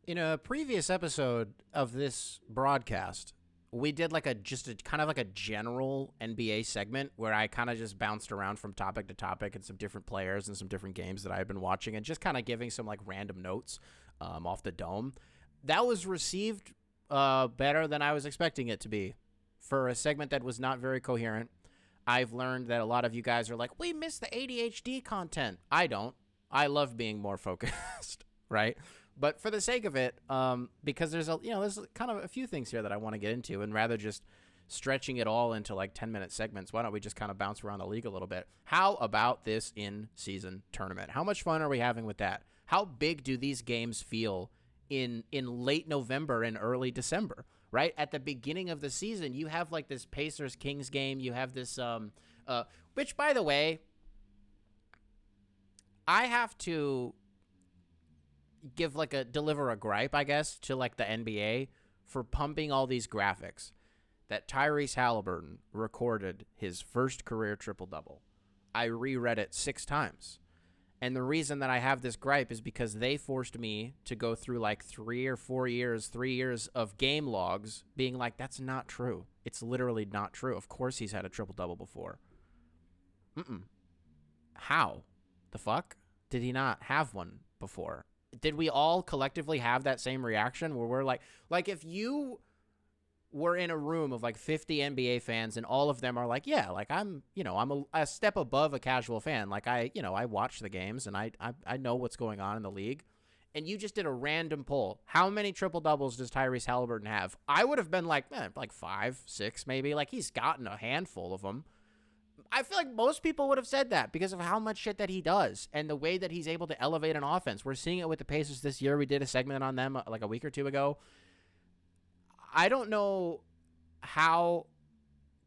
In a previous episode of this broadcast, we did like a kind of like a general NBA segment where I kind of just bounced around from topic to topic and some different players and some different games that I've been watching and just kind of giving some like random notes off the dome. That was received better than I was expecting it to be for a segment that was not very coherent. I've learned that a lot of you guys are like, we miss the ADHD content. I don't. I love being more focused, right? But for the sake of it, because there's kind of a few things here that I want to get into, and rather just stretching it all into like 10-minute segments, why don't we just kind of bounce around the league a little bit? How about this in-season tournament? How much fun are we having with that? How big do these games feel in late November and early December? Right at the beginning of the season, you have like this Pacers Kings game. You have this, which by the way, I have to deliver a gripe, I guess, to like the NBA for pumping all these graphics that Tyrese Haliburton recorded his first career triple-double. I reread it 6 times. And the reason that I have this gripe is because they forced me to go through like 3 years of game logs being like, that's not true. It's literally not true. Of course he's had a triple-double before. How? The fuck? Did he not have one before? Did we all collectively have that same reaction where we're like if you were in a room of like 50 NBA fans and all of them are like, yeah, like I'm a step above a casual fan. Like I watch the games and I know what's going on in the league. And you just did a random poll. How many triple doubles does Tyrese Haliburton have? I would have been like, like 5, 6 maybe. Like he's gotten a handful of them. I feel like most people would have said that because of how much shit that he does and the way that he's able to elevate an offense. We're seeing it with the Pacers this year. We did a segment on them like a week or two ago. I don't know how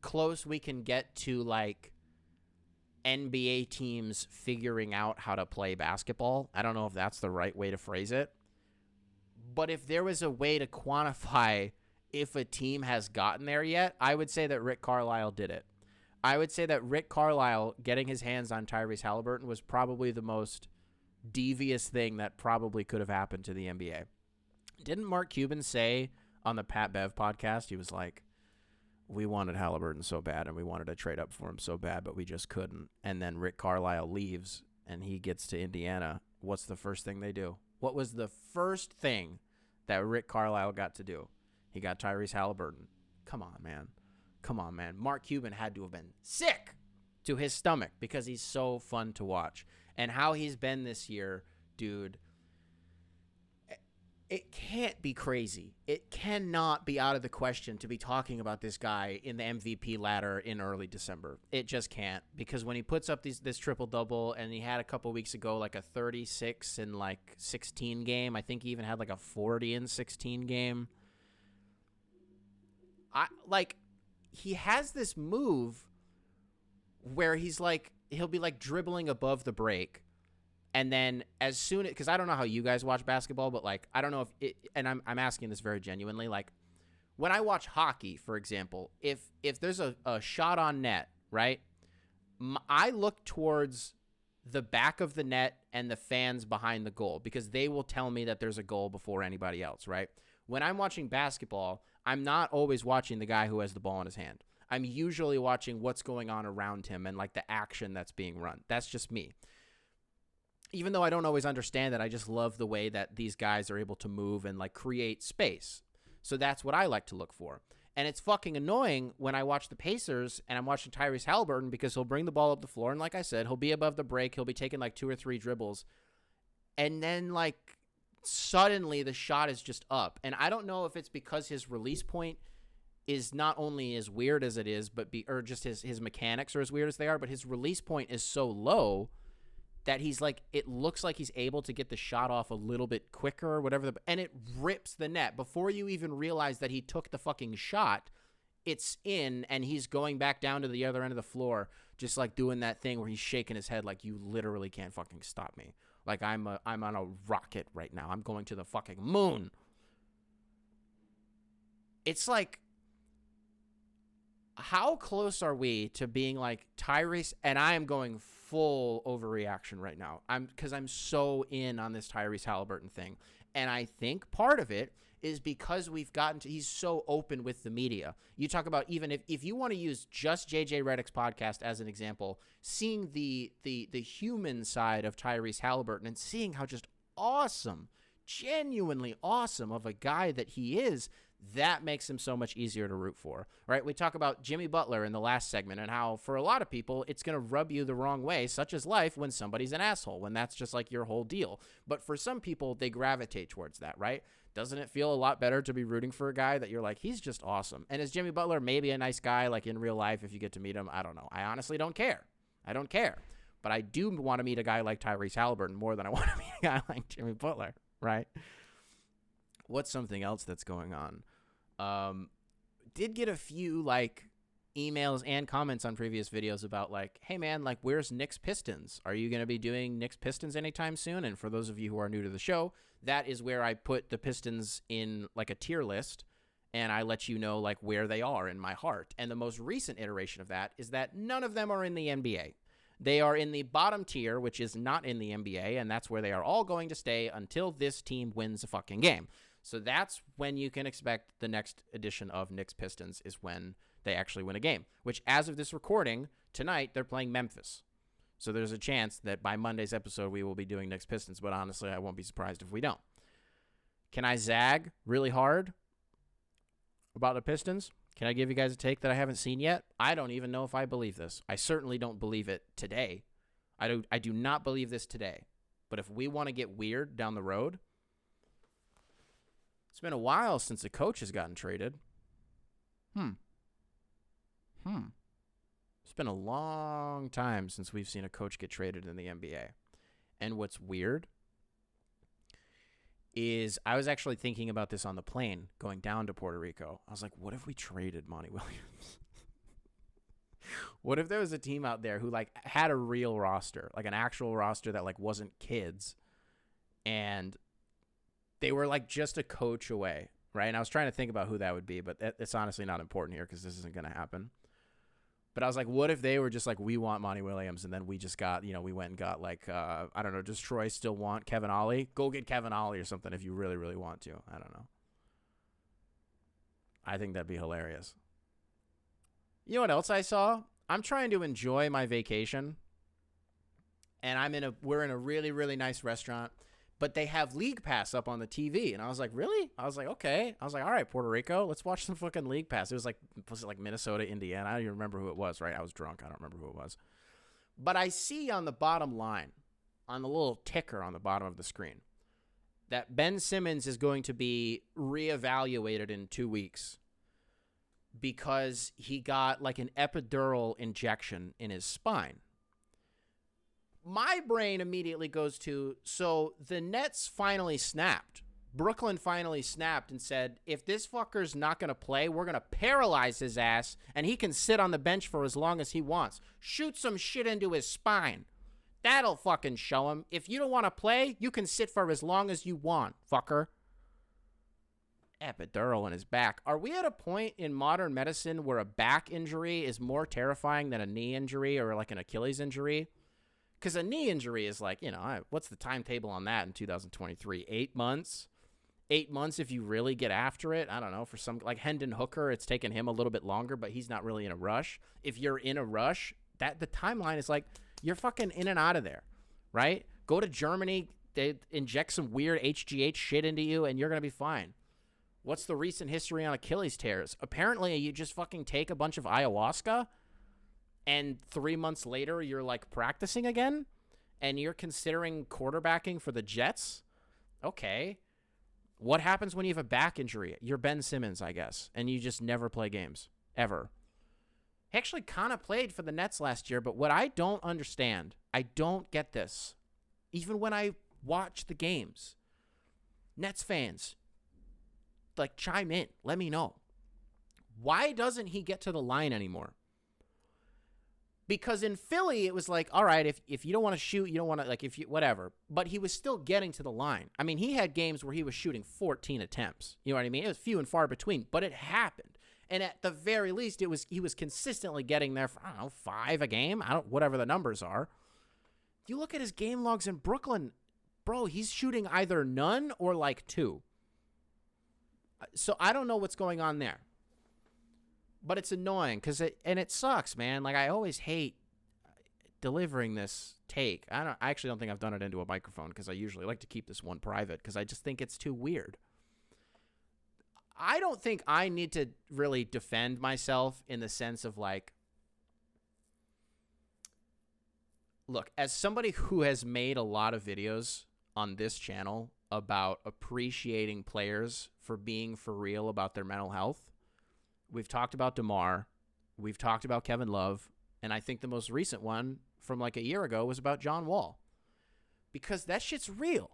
close we can get to like NBA teams figuring out how to play basketball. I don't know if that's the right way to phrase it. But if there was a way to quantify if a team has gotten there yet, I would say that Rick Carlisle did it. I would say that Rick Carlisle getting his hands on Tyrese Haliburton was probably the most devious thing that probably could have happened to the NBA. Didn't Mark Cuban say on the Pat Bev podcast, he was like, we wanted Haliburton so bad and we wanted to trade up for him so bad, but we just couldn't. And then Rick Carlisle leaves and he gets to Indiana. What's the first thing they do? What was the first thing that Rick Carlisle got to do? He got Tyrese Haliburton. Come on, man. Mark Cuban had to have been sick to his stomach because he's so fun to watch. And how he's been this year, dude, it can't be crazy. It cannot be out of the question to be talking about this guy in the MVP ladder in early December. It just can't, because when he puts up this triple-double, and he had a couple weeks ago like a 36 and like 16 game. I think he even had like a 40 and 16 game. He has this move where he'll be like dribbling above the break. And then as soon as, because I don't know how you guys watch basketball, but like, I don't know if it, and I'm asking this very genuinely, like when I watch hockey, for example, if there's a shot on net, right? I look towards the back of the net and the fans behind the goal because they will tell me that there's a goal before anybody else, right? When I'm watching basketball, I'm not always watching the guy who has the ball in his hand. I'm usually watching what's going on around him and like the action that's being run. That's just me. Even though I don't always understand it, I just love the way that these guys are able to move and like create space. So that's what I like to look for. And it's fucking annoying when I watch the Pacers and I'm watching Tyrese Haliburton because he'll bring the ball up the floor. And like I said, he'll be above the break. He'll be taking like 2 or 3 dribbles. And then like suddenly the shot is just up. And I don't know if it's because his release point is not only as weird as it is, or just his mechanics are as weird as they are, but his release point is so low that he's like, it looks like he's able to get the shot off a little bit quicker or whatever, and it rips the net. Before you even realize that he took the fucking shot, it's in, and he's going back down to the other end of the floor, just like doing that thing where he's shaking his head like, you literally can't fucking stop me. Like I'm on a rocket right now. I'm going to the fucking moon. It's like, how close are we to being like Tyrese? And I am going full overreaction right now. Because I'm so in on this Tyrese Haliburton thing. And I think part of it is because he's so open with the media. You talk about, even if you want to use just JJ Redick's podcast as an example, seeing the human side of Tyrese Haliburton and seeing how just awesome, genuinely awesome of a guy that he is, that makes him so much easier to root for, right? We talk about Jimmy Butler in the last segment and how for a lot of people, it's going to rub you the wrong way, such as life, when somebody's an asshole, when that's just like your whole deal. But for some people, they gravitate towards that, right? Doesn't it feel a lot better to be rooting for a guy that you're like, he's just awesome? And is Jimmy Butler maybe a nice guy, like in real life, if you get to meet him? I don't know. I honestly don't care. I don't care. But I do want to meet a guy like Tyrese Haliburton more than I want to meet a guy like Jimmy Butler, right? What's something else that's going on? Did get a few like emails and comments on previous videos about like, hey man, like where's Knicks Pistons? Are you going to be doing Knicks Pistons anytime soon? And for those of you who are new to the show, that is where I put the Pistons in like a tier list, and I let you know like where they are in my heart. And the most recent iteration of that is that none of them are in the NBA. They are in the bottom tier, which is not in the NBA, and that's where they are all going to stay until this team wins a fucking game. So that's when you can expect the next edition of Knicks Pistons, is when they actually win a game, which as of this recording, tonight, they're playing Memphis. So there's a chance that by Monday's episode, we will be doing Knicks Pistons, but honestly, I won't be surprised if we don't. Can I zag really hard about the Pistons? Can I give you guys a take that I haven't seen yet? I don't even know if I believe this. I certainly don't believe it today. I do not believe this today. But if we want to get weird down the road, it's been a while since a coach has gotten traded. It's been a long time since we've seen a coach get traded in the NBA. And what's weird is I was actually thinking about this on the plane going down to Puerto Rico. I was like, what if we traded Monty Williams? What if there was a team out there who like had a real roster, like an actual roster that like wasn't kids, and they were like just a coach away, right? And I was trying to think about who that would be, but it's honestly not important here because this isn't going to happen. But I was like, what if they were just like, we want Monty Williams, and then we just got, we went and got like, I don't know, does Troy still want Kevin Ollie? Go get Kevin Ollie or something if you really, really want to. I don't know. I think that'd be hilarious. You know what else I saw? I'm trying to enjoy my vacation, and we're in a really, really nice restaurant, but they have League Pass up on the TV. And I was like, really? I was like, okay. I was like, all right, Puerto Rico, let's watch some fucking League Pass. Was it like Minnesota, Indiana? I don't even remember who it was, right? I was drunk. I don't remember who it was. But I see on the bottom line, on the little ticker on the bottom of the screen, that Ben Simmons is going to be reevaluated in 2 weeks because he got like an epidural injection in his spine. My brain immediately goes to, so the Nets finally snapped. Brooklyn finally snapped and said, if this fucker's not going to play, we're going to paralyze his ass, and he can sit on the bench for as long as he wants. Shoot some shit into his spine. That'll fucking show him. If you don't want to play, you can sit for as long as you want, fucker. Epidural in his back. Are we at a point in modern medicine where a back injury is more terrifying than a knee injury or like an Achilles injury? Because a knee injury is like, what's the timetable on that in 2023? 8 months? 8 months if you really get after it? I don't know. For some, like Hendon Hooker, it's taken him a little bit longer, but he's not really in a rush. If you're in a rush, the timeline is like, you're fucking in and out of there, right? Go to Germany, they inject some weird HGH shit into you, and you're going to be fine. What's the recent history on Achilles tears? Apparently, you just fucking take a bunch of ayahuasca, and 3 months later, you're like practicing again, and you're considering quarterbacking for the Jets? Okay. What happens when you have a back injury? You're Ben Simmons, I guess, and you just never play games, ever. He actually kind of played for the Nets last year, but what I don't understand, I don't get this, even when I watch the games. Nets fans, like, chime in. Let me know. Why doesn't he get to the line anymore? Because in Philly, it was like, all right, if you don't want to shoot, you don't want to, like, if you, whatever. But he was still getting to the line. I mean, he had games where he was shooting 14 attempts. You know what I mean? It was few and far between, but it happened. And at the very least, he was consistently getting there for, I don't know, 5 a game. Whatever the numbers are. You look at his game logs in Brooklyn, bro, he's shooting either none or like 2. So I don't know what's going on there. But it's annoying because it sucks, man. Like, I always hate delivering this take. I actually don't think I've done it into a microphone because I usually like to keep this one private because I just think it's too weird. I don't think I need to really defend myself in the sense of like, look, as somebody who has made a lot of videos on this channel about appreciating players for being for real about their mental health, we've talked about DeMar, we've talked about Kevin Love, and I think the most recent one from like a year ago was about John Wall. Because that shit's real,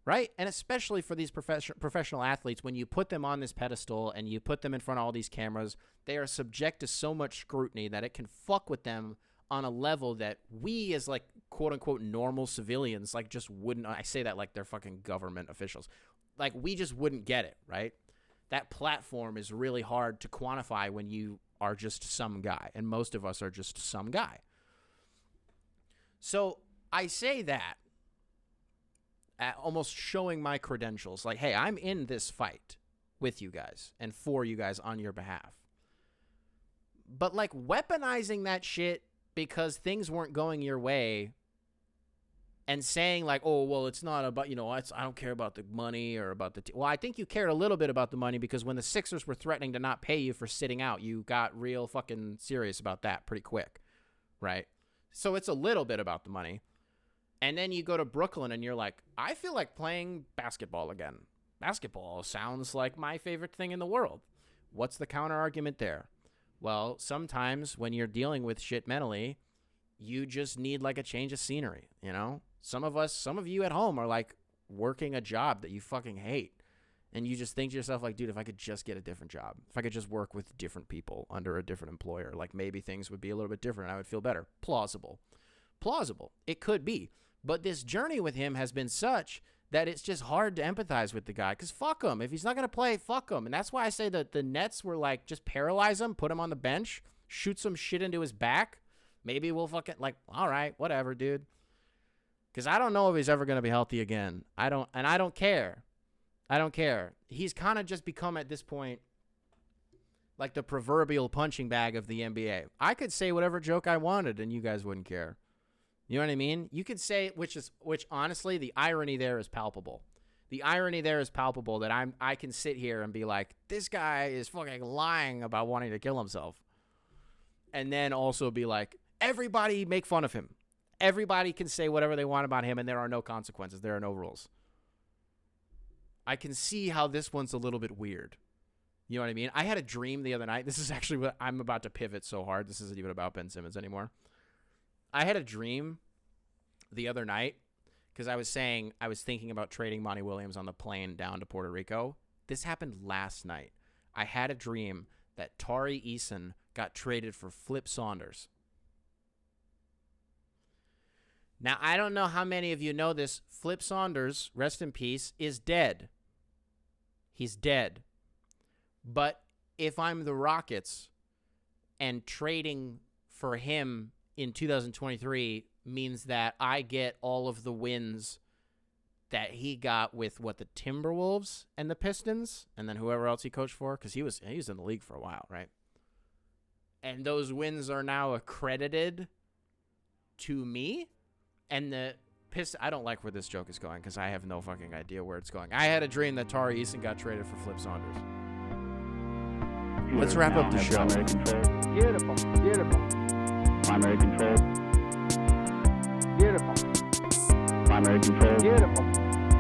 right? And especially for these professional athletes, when you put them on this pedestal and you put them in front of all these cameras, they are subject to so much scrutiny that it can fuck with them on a level that we as like quote-unquote normal civilians like just wouldn't. I say that like they're fucking government officials. Like, we just wouldn't get it, right? That platform is really hard to quantify when you are just some guy, and most of us are just some guy. So I say that almost showing my credentials, like, hey, I'm in this fight with you guys and for you guys on your behalf. But like weaponizing that shit because things weren't going your way and saying like, oh, well, it's not about, you know, I don't care about the money or about the well, I think you cared a little bit about the money because when the Sixers were threatening to not pay you for sitting out, you got real fucking serious about that pretty quick, right? So it's a little bit about the money. And then you go to Brooklyn and you're like, I feel like playing basketball again. Basketball sounds like my favorite thing in the world. What's the counter argument there? Well, sometimes when you're dealing with shit mentally, you just need like a change of scenery, you know? Some of you at home are like working a job that you fucking hate. And you just think to yourself like, dude, if I could just get a different job, if I could just work with different people under a different employer, like maybe things would be a little bit different. I would feel better. Plausible. It could be. But this journey with him has been such that it's just hard to empathize with the guy because fuck him. If he's not going to play, fuck him. And that's why I say that the Nets were like, just paralyze him, put him on the bench, shoot some shit into his back. Maybe we'll fucking like, all right, whatever, dude. Because I don't know if he's ever going to be healthy again. I don't care. I don't care. He's kind of just become at this point like the proverbial punching bag of the NBA. I could say whatever joke I wanted and you guys wouldn't care. You know what I mean? You could say, which honestly, the irony there is palpable. The irony there is palpable that I can sit here and be like, this guy is fucking lying about wanting to kill himself. And then also be like, everybody make fun of him. Everybody can say whatever they want about him and there are no consequences. There are no rules. I can see how this one's a little bit weird. You know what I mean? I had a dream the other night. This is actually what I'm about to pivot so hard. This isn't even about Ben Simmons anymore. I had a dream the other night because I was thinking about trading Monty Williams on the plane down to Puerto Rico. This happened last night. I had a dream that Tyrese got traded for Flip Saunders. Now, I don't know how many of you know this. Flip Saunders, rest in peace, is dead. He's dead. But if I'm the Rockets and trading for him in 2023 means that I get all of the wins that he got with the Timberwolves and the Pistons and then whoever else he coached for, because he was in the league for a while, right? And those wins are now accredited to me. And the Pistons, I don't like where this joke is going because I have no fucking idea where it's going. I had a dream that Tyrese got traded for Flip Saunders. Let's wrap up the show. Beautiful. Primary control. Beautiful. Primary control. Beautiful.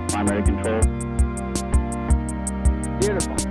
Primary control. Beautiful.